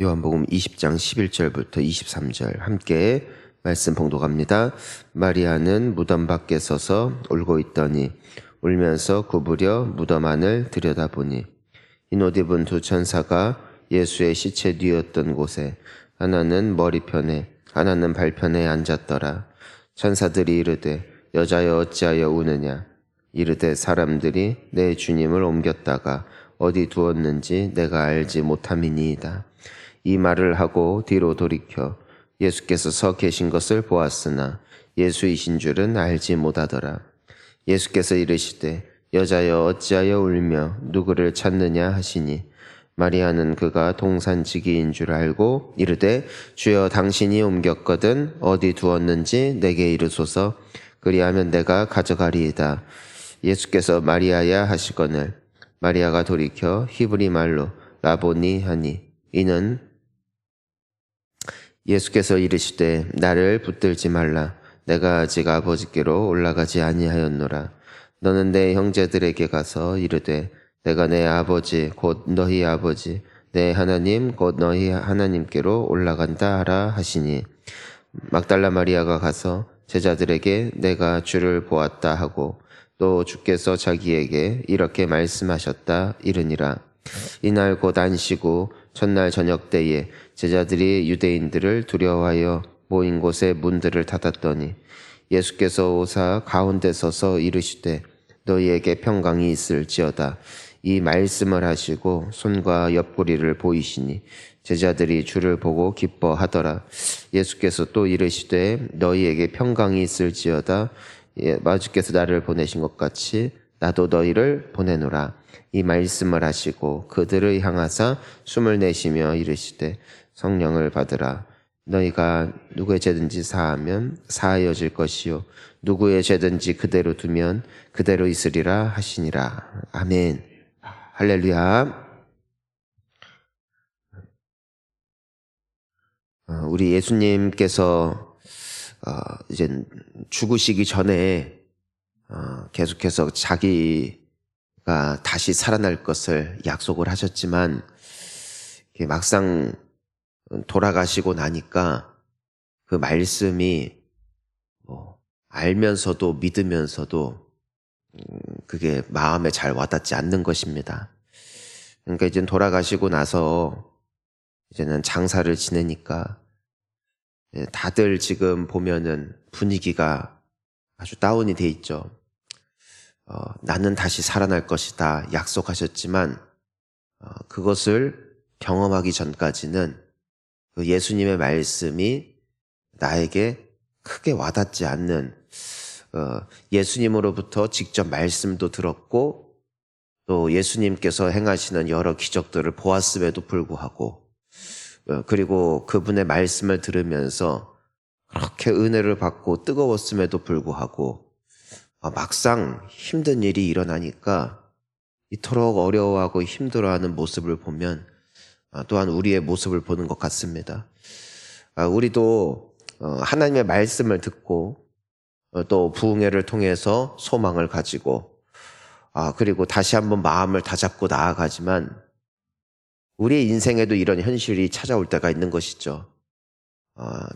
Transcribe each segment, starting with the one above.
요한복음 20장 11절부터 23절 함께 말씀 봉독합니다. 마리아는 무덤 밖에 서서 울고 있더니 울면서 구부려 무덤 안을 들여다보니 흰 옷 입은 두 천사가 예수의 시체 뒤었던 곳에 하나는 머리편에 하나는 발편에 앉았더라. 천사들이 이르되 여자여 어찌하여 우느냐. 이르되 사람들이 내 주님을 옮겼다가 어디 두었는지 내가 알지 못함이니이다. 이 말을 하고 뒤로 돌이켜 예수께서 서 계신 것을 보았으나 예수이신 줄은 알지 못하더라. 예수께서 이르시되 여자여 어찌하여 울며 누구를 찾느냐 하시니 마리아는 그가 동산지기인 줄 알고 이르되 주여 당신이 옮겼거든 어디 두었는지 내게 이르소서. 그리하면 내가 가져가리이다. 예수께서 마리아야 하시거늘 마리아가 돌이켜 히브리 말로 라보니 하니 이는 예수께서 이르시되 나를 붙들지 말라. 내가 아직 아버지께로 올라가지 아니하였노라. 너는 내 형제들에게 가서 이르되 내가 내 아버지 곧 너희 아버지 내 하나님 곧 너희 하나님께로 올라간다 하라 하시니 막달라 마리아가 가서 제자들에게 내가 주를 보았다 하고 또 주께서 자기에게 이렇게 말씀하셨다 이르니라. 이날 곧 안식 후 첫날 저녁 때에 제자들이 유대인들을 두려워하여 모인 곳에 문들을 닫았더니 예수께서 오사 가운데 서서 이르시되 너희에게 평강이 있을지어다. 이 말씀을 하시고 손과 옆구리를 보이시니 제자들이 주를 보고 기뻐하더라. 예수께서 또 이르시되 너희에게 평강이 있을지어다. 마주께서 나를 보내신 것 같이 나도 너희를 보내노라. 이 말씀을 하시고 그들을 향하사 숨을 내쉬며 이르시되 성령을 받으라. 너희가 누구의 죄든지 사하면 사하여질 것이요 누구의 죄든지 그대로 두면 그대로 있으리라 하시니라. 아멘. 할렐루야. 우리 예수님께서 이제 죽으시기 전에 계속해서 자기가 다시 살아날 것을 약속을 하셨지만 막상 돌아가시고 나니까 그 말씀이 알면서도 믿으면서도 그게 마음에 잘 와닿지 않는 것입니다. 그러니까 이제 돌아가시고 나서 이제는 장사를 지내니까 다들 지금 보면은 분위기가 아주 다운이 돼 있죠. 나는 다시 살아날 것이다 약속하셨지만 그것을 경험하기 전까지는 그 예수님의 말씀이 나에게 크게 와닿지 않는 예수님으로부터 직접 말씀도 들었고 또 예수님께서 행하시는 여러 기적들을 보았음에도 불구하고 그리고 그분의 말씀을 들으면서 그렇게 은혜를 받고 뜨거웠음에도 불구하고 막상 힘든 일이 일어나니까 이토록 어려워하고 힘들어하는 모습을 보면 또한 우리의 모습을 보는 것 같습니다. 우리도 하나님의 말씀을 듣고 또 부흥회를 통해서 소망을 가지고 그리고 다시 한번 마음을 다잡고 나아가지만 우리의 인생에도 이런 현실이 찾아올 때가 있는 것이죠.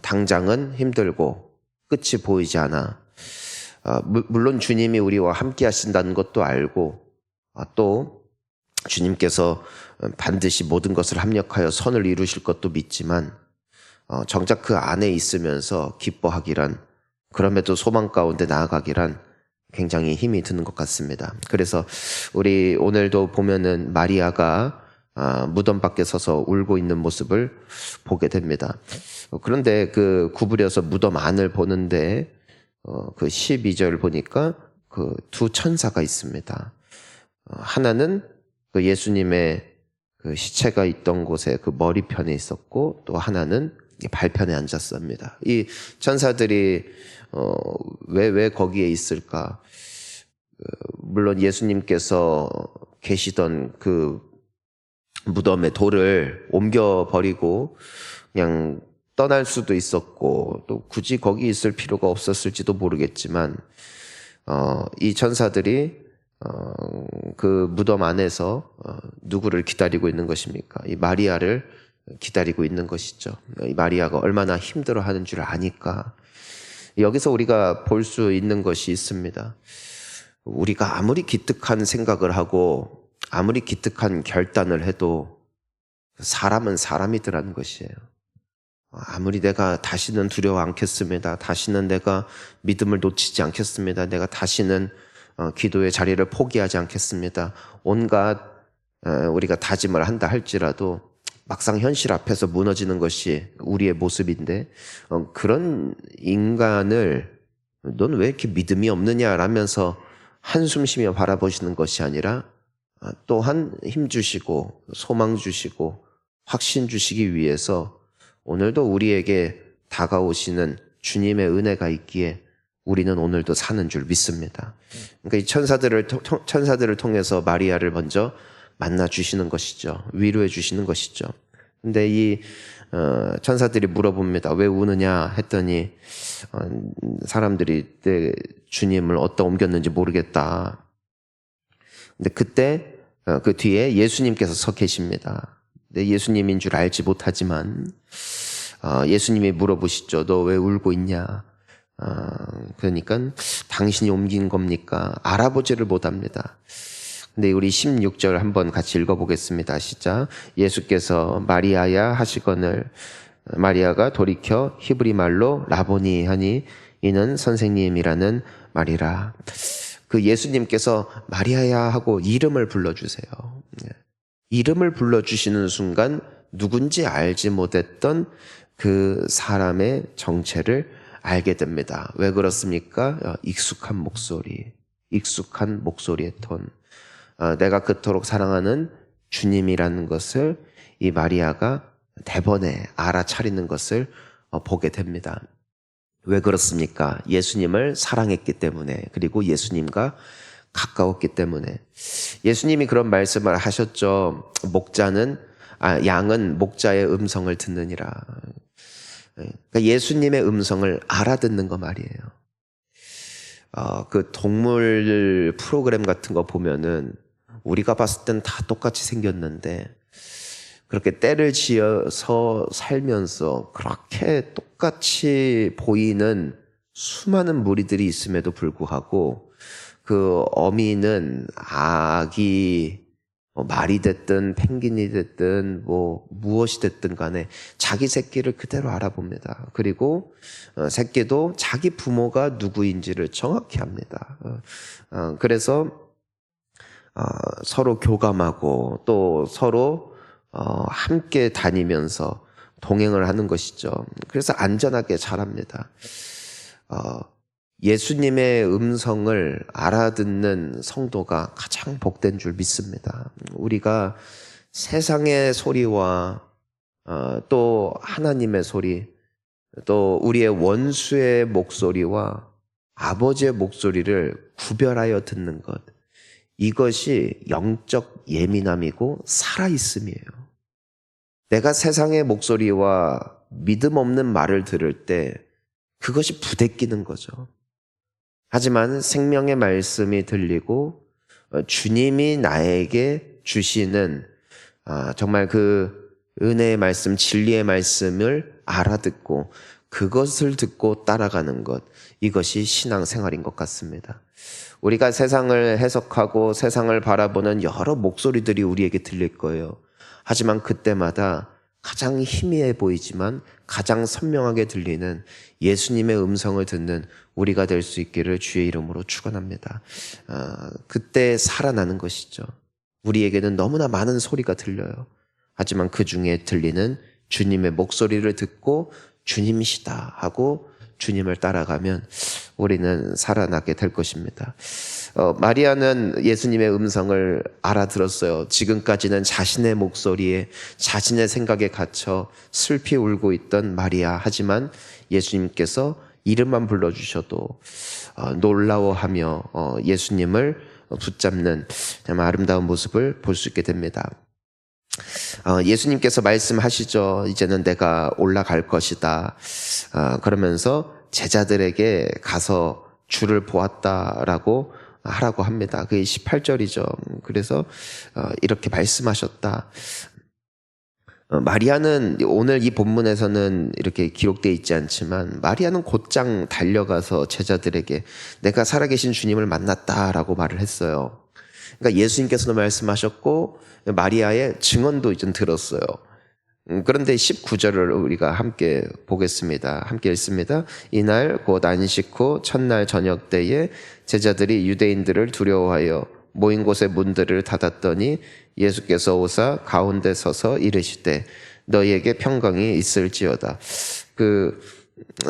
당장은 힘들고 끝이 보이지 않아. 물론 주님이 우리와 함께 하신다는 것도 알고 또 주님께서 반드시 모든 것을 합력하여 선을 이루실 것도 믿지만 정작 그 안에 있으면서 기뻐하기란 그럼에도 소망 가운데 나아가기란 굉장히 힘이 드는 것 같습니다. 그래서 우리 오늘도 보면은 마리아가 무덤 밖에 서서 울고 있는 모습을 보게 됩니다. 그런데 그 구부려서 무덤 안을 보는데 그 12절 보니까 그 두 천사가 있습니다. 하나는 그 예수님의 그 시체가 있던 곳에 그 머리편에 있었고 또 하나는 발편에 앉았습니다. 이 천사들이 왜 거기에 있을까? 물론 예수님께서 계시던 그 무덤의 돌을 옮겨버리고 그냥 떠날 수도 있었고 또 굳이 거기 있을 필요가 없었을지도 모르겠지만 이 천사들이 그 무덤 안에서 누구를 기다리고 있는 것입니까? 이 마리아를 기다리고 있는 것이죠. 이 마리아가 얼마나 힘들어하는 줄 아니까. 여기서 우리가 볼 수 있는 것이 있습니다. 우리가 아무리 기특한 생각을 하고 아무리 기특한 결단을 해도 사람은 사람이더라는 것이에요. 아무리 내가 다시는 두려워 않겠습니다. 다시는 내가 믿음을 놓치지 않겠습니다. 내가 다시는 기도의 자리를 포기하지 않겠습니다. 온갖 우리가 다짐을 한다 할지라도 막상 현실 앞에서 무너지는 것이 우리의 모습인데, 그런 인간을 넌 왜 이렇게 믿음이 없느냐라면서 한숨 쉬며 바라보시는 것이 아니라 또한 힘 주시고 소망 주시고 확신 주시기 위해서 오늘도 우리에게 다가오시는 주님의 은혜가 있기에 우리는 오늘도 사는 줄 믿습니다. 그러니까 이 천사들을 통해서 마리아를 먼저 만나 주시는 것이죠. 위로해 주시는 것이죠. 근데 이 천사들이 물어봅니다. 왜 우느냐 했더니 사람들이 내 주님을 어디다 옮겼는지 모르겠다. 근데 그때 그 뒤에 예수님께서 서 계십니다. 근데 예수님인 줄 알지 못하지만 예수님이 물어보시죠. 너 왜 울고 있냐? 그러니까 당신이 옮긴 겁니까? 알아보지를 못합니다. 근데 우리 16절 한번 같이 읽어보겠습니다. 시작. 예수께서 마리아야 하시거늘 마리아가 돌이켜 히브리 말로 라보니 하니 이는 선생님이라는 말이라. 그 예수님께서 마리아야 하고 이름을 불러주세요. 이름을 불러주시는 순간 누군지 알지 못했던 그 사람의 정체를 알게 됩니다. 왜 그렇습니까? 익숙한 목소리의 톤. 내가 그토록 사랑하는 주님이라는 것을 이 마리아가 대번에 알아차리는 것을 보게 됩니다. 왜 그렇습니까? 예수님을 사랑했기 때문에, 그리고 예수님과 가까웠기 때문에. 예수님이 그런 말씀을 하셨죠. 양은 목자의 음성을 듣느니라. 그러니까 예수님의 음성을 알아듣는 거 말이에요. 그 동물 프로그램 같은 거 보면은 우리가 봤을 땐 다 똑같이 생겼는데 그렇게 때를 지어서 살면서 그렇게 똑같이 보이는 수많은 무리들이 있음에도 불구하고 그 어미는 아기 말이 됐든 펭귄이 됐든 무엇이 됐든 간에 자기 새끼를 그대로 알아봅니다. 그리고 새끼도 자기 부모가 누구인지를 정확히 압니다. 그래서 서로 교감하고 또 서로 함께 다니면서 동행을 하는 것이죠. 그래서 안전하게 자랍니다. 예수님의 음성을 알아듣는 성도가 가장 복된 줄 믿습니다. 우리가 세상의 소리와 또 하나님의 소리, 또 우리의 원수의 목소리와 아버지의 목소리를 구별하여 듣는 것, 이것이 영적 예민함이고 살아있음이에요. 내가 세상의 목소리와 믿음 없는 말을 들을 때 그것이 부대끼는 거죠. 하지만 생명의 말씀이 들리고 주님이 나에게 주시는 정말 그 은혜의 말씀, 진리의 말씀을 알아듣고 그것을 듣고 따라가는 것, 이것이 신앙생활인 것 같습니다. 우리가 세상을 해석하고 세상을 바라보는 여러 목소리들이 우리에게 들릴 거예요. 하지만 그때마다 가장 희미해 보이지만 가장 선명하게 들리는 예수님의 음성을 듣는 우리가 될 수 있기를 주의 이름으로 축원합니다. 그때 살아나는 것이죠. 우리에게는 너무나 많은 소리가 들려요. 하지만 그 중에 들리는 주님의 목소리를 듣고 주님이시다 하고 주님을 따라가면 우리는 살아나게 될 것입니다. 마리아는 예수님의 음성을 알아들었어요. 지금까지는 자신의 목소리에 자신의 생각에 갇혀 슬피 울고 있던 마리아. 하지만 예수님께서 이름만 불러주셔도 놀라워하며 예수님을 붙잡는 정말 아름다운 모습을 볼 수 있게 됩니다. 예수님께서 말씀하시죠. 이제는 내가 올라갈 것이다. 그러면서 제자들에게 가서 주를 보았다라고 하라고 합니다. 그게 18절이죠. 그래서 이렇게 말씀하셨다. 마리아는 오늘 이 본문에서는 이렇게 기록되어 있지 않지만 마리아는 곧장 달려가서 제자들에게 내가 살아계신 주님을 만났다라고 말을 했어요. 그러니까 예수님께서도 말씀하셨고 마리아의 증언도 이제 들었어요. 그런데 19절을 우리가 함께 보겠습니다. 함께 읽습니다. 이날 곧 안식 후 첫날 저녁 때에 제자들이 유대인들을 두려워하여 모인 곳의 문들을 닫았더니 예수께서 오사 가운데 서서 이르시되 너희에게 평강이 있을지어다.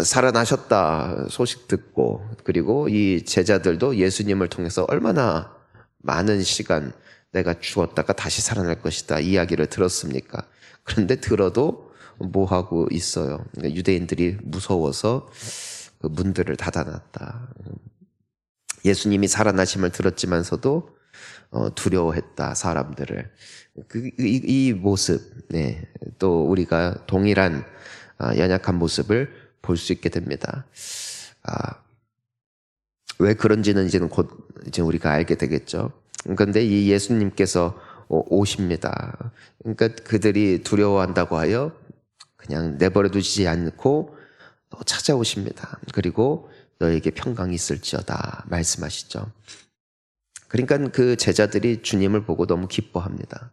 살아나셨다 소식 듣고, 그리고 이 제자들도 예수님을 통해서 얼마나 많은 시간 내가 죽었다가 다시 살아날 것이다 이야기를 들었습니까? 그런데 들어도 뭐하고 있어요? 그러니까 유대인들이 무서워서 그 문들을 닫아놨다. 예수님이 살아나심을 들었지만서도 두려워했다 사람들을. 이 모습, 네, 또 우리가 동일한 연약한 모습을 볼 수 있게 됩니다. 왜 그런지는 이제 우리가 알게 되겠죠. 그런데 이 예수님께서 오십니다. 그러니까 그들이 두려워한다고 하여 그냥 내버려 두지 않고 또 찾아오십니다. 그리고 너에게 평강이 있을지어다 말씀하시죠. 그러니까 그 제자들이 주님을 보고 너무 기뻐합니다.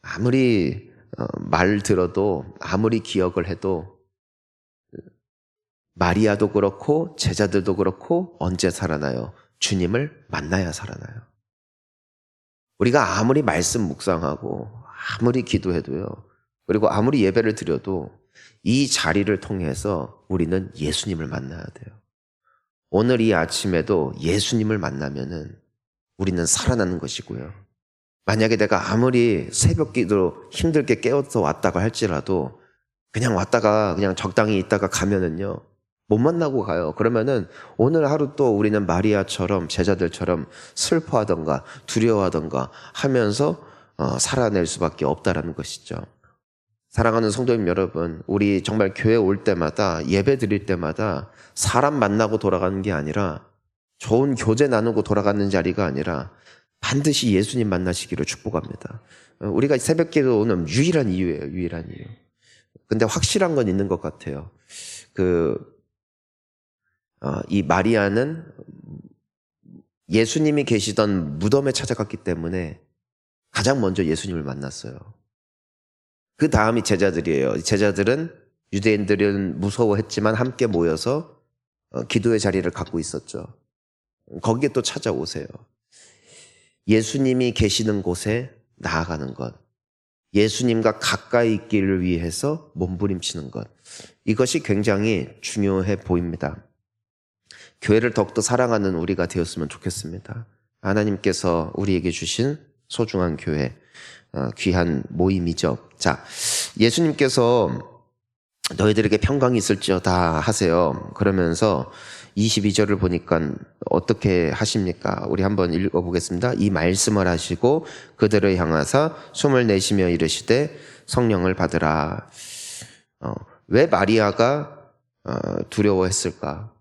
아무리 말 들어도, 아무리 기억을 해도 마리아도 그렇고 제자들도 그렇고 언제 살아나요? 주님을 만나야 살아나요. 우리가 아무리 말씀 묵상하고 아무리 기도해도요, 그리고 아무리 예배를 드려도 이 자리를 통해서 우리는 예수님을 만나야 돼요. 오늘 이 아침에도 예수님을 만나면은 우리는 살아나는 것이고요. 만약에 내가 아무리 새벽 기도로 힘들게 깨어서 왔다고 할지라도 그냥 왔다가 그냥 적당히 있다가 가면은요, 못 만나고 가요. 그러면은 오늘 하루 또 우리는 마리아처럼 제자들처럼 슬퍼하던가 두려워하던가 하면서 살아낼 수밖에 없다라는 것이죠. 사랑하는 성도님 여러분, 우리 정말 교회 올 때마다, 예배 드릴 때마다 사람 만나고 돌아가는 게 아니라, 좋은 교제 나누고 돌아가는 자리가 아니라 반드시 예수님 만나시기를 축복합니다. 우리가 새벽 기도 오는 유일한 이유예요. 유일한 이유. 근데 확실한 건 있는 것 같아요. 이 마리아는 예수님이 계시던 무덤에 찾아갔기 때문에 가장 먼저 예수님을 만났어요. 그 다음이 제자들이에요. 제자들은, 유대인들은 무서워했지만 함께 모여서 기도의 자리를 갖고 있었죠. 거기에 또 찾아오세요. 예수님이 계시는 곳에 나아가는 것, 예수님과 가까이 있기를 위해서 몸부림치는 것, 이것이 굉장히 중요해 보입니다. 교회를 더욱더 사랑하는 우리가 되었으면 좋겠습니다. 하나님께서 우리에게 주신 소중한 교회, 귀한 모임이죠. 자, 예수님께서 너희들에게 평강이 있을지어다 하세요. 그러면서 22절을 보니까 어떻게 하십니까? 우리 한번 읽어보겠습니다. 이 말씀을 하시고 그들을 향하사 숨을 내쉬며 이르시되 성령을 받으라. 왜 마리아가 두려워했을까?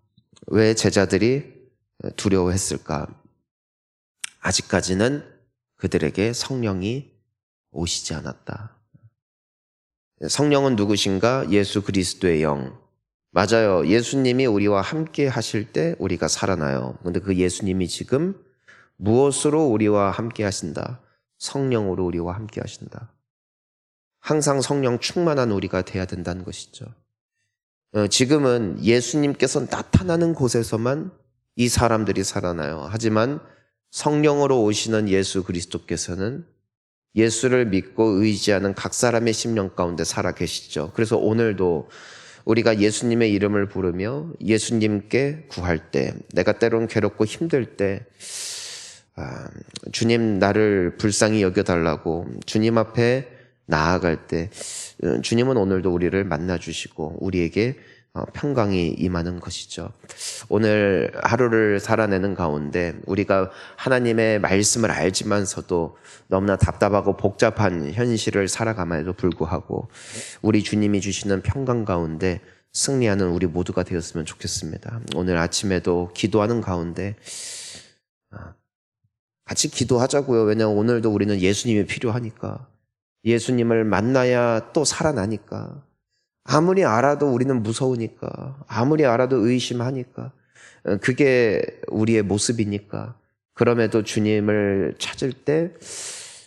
왜 제자들이 두려워했을까? 아직까지는 그들에게 성령이 오시지 않았다. 성령은 누구신가? 예수 그리스도의 영. 맞아요. 예수님이 우리와 함께 하실 때 우리가 살아나요. 근데 그 예수님이 지금 무엇으로 우리와 함께 하신다? 성령으로 우리와 함께 하신다. 항상 성령 충만한 우리가 돼야 된다는 것이죠. 지금은 예수님께서 나타나는 곳에서만 이 사람들이 살아나요. 하지만 성령으로 오시는 예수 그리스도께서는 예수를 믿고 의지하는 각 사람의 심령 가운데 살아 계시죠. 그래서 오늘도 우리가 예수님의 이름을 부르며 예수님께 구할 때, 내가 때론 괴롭고 힘들 때, 주님 나를 불쌍히 여겨달라고 주님 앞에 나아갈 때, 주님은 오늘도 우리를 만나주시고 우리에게 평강이 임하는 것이죠. 오늘 하루를 살아내는 가운데 우리가 하나님의 말씀을 알지만서도 너무나 답답하고 복잡한 현실을 살아감에도 불구하고 우리 주님이 주시는 평강 가운데 승리하는 우리 모두가 되었으면 좋겠습니다. 오늘 아침에도 기도하는 가운데 같이 기도하자고요. 왜냐하면 오늘도 우리는 예수님이 필요하니까. 예수님을 만나야 또 살아나니까. 아무리 알아도 우리는 무서우니까. 아무리 알아도 의심하니까. 그게 우리의 모습이니까. 그럼에도 주님을 찾을 때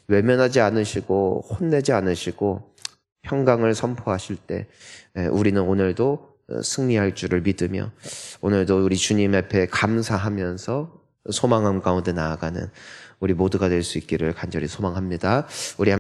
외면하지 않으시고 혼내지 않으시고 평강을 선포하실 때 우리는 오늘도 승리할 줄을 믿으며 오늘도 우리 주님 앞에 감사하면서 소망함 가운데 나아가는 우리 모두가 될 수 있기를 간절히 소망합니다. 우리